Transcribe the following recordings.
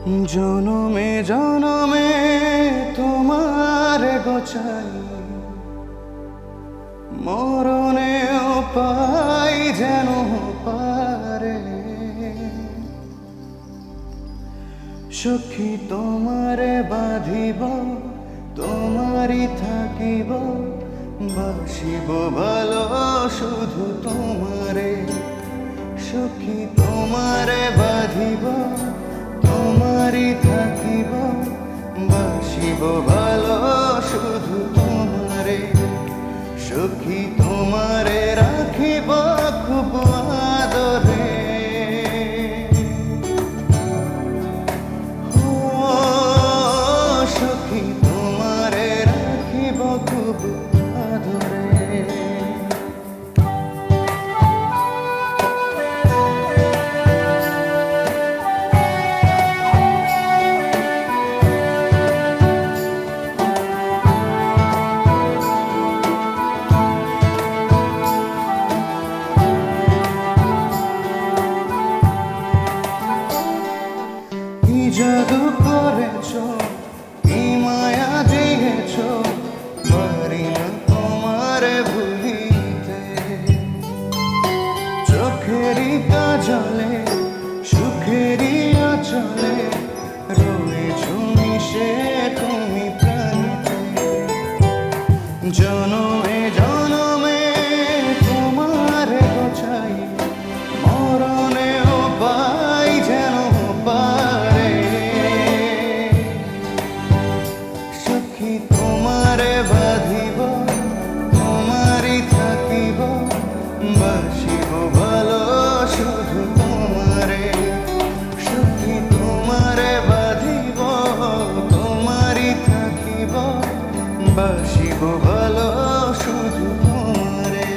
জনমে জনমে তোমার গোচাই, মরণেও পাই যেন পারে। সখী তোমারে বাঁধিব, তোমারই থাকিব, বাসিব ভালো শুধু তোমারে। সখী তোমারে বাঁধিব, তোমারই থাকিব, বাসিব ভালো শুধু তোমারে। সখী তোমারে রাখিব খুব আদরে। ও সখী তোমারে রাখিব খুব আদরে। জাদু করেছ, কি মায়া দিয়েছ, পারি না তোমারে ভুলিতে। চোখেরই কাজলে, সুখেরই আঁচলে, রয়েছ মিশে তুমি প্রাণীতে। জনমে জনমে তোমারে গোছাই, মরণেও পাই যেন পারে। সখী তোমারে বাঁধিব, তোমারই থাকিব, বাসিব ভালো শুধু তোমারে। সখী তোমারে বাঁধিব, তোমারই থাকিব, বাসিব ভালো শুধু তোমারে।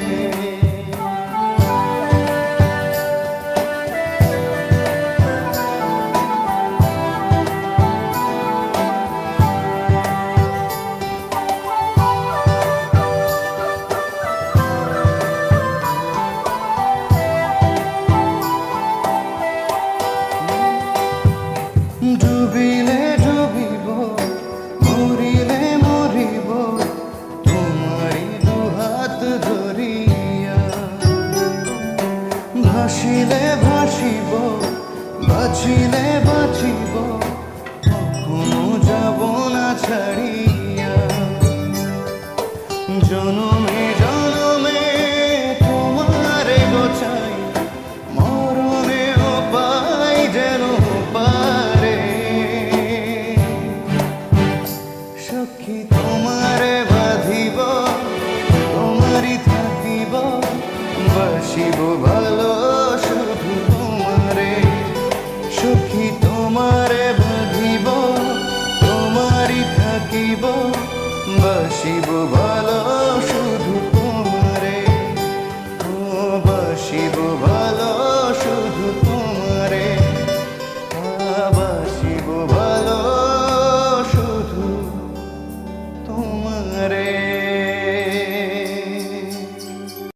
ডুবিলে ডুবিব, মরিলে মরিব, তোমারি দুহাত ধরিয়া। ভাসিলে ভাসিব, বাঁচিলে বাঁচিব, কখনো যাব না ছাড়িয়া। জনমে জনমে তোমারে গোছাই, মরণেও পাই যেন পারে। সখী তোমারে বাঁধিব, তোমারই থাকিব, বাসিব ভালো শুধু তোমারে। সখী তোমারে বাঁধিব, তোমারই থাকিব, বাসিব ভালো শুধু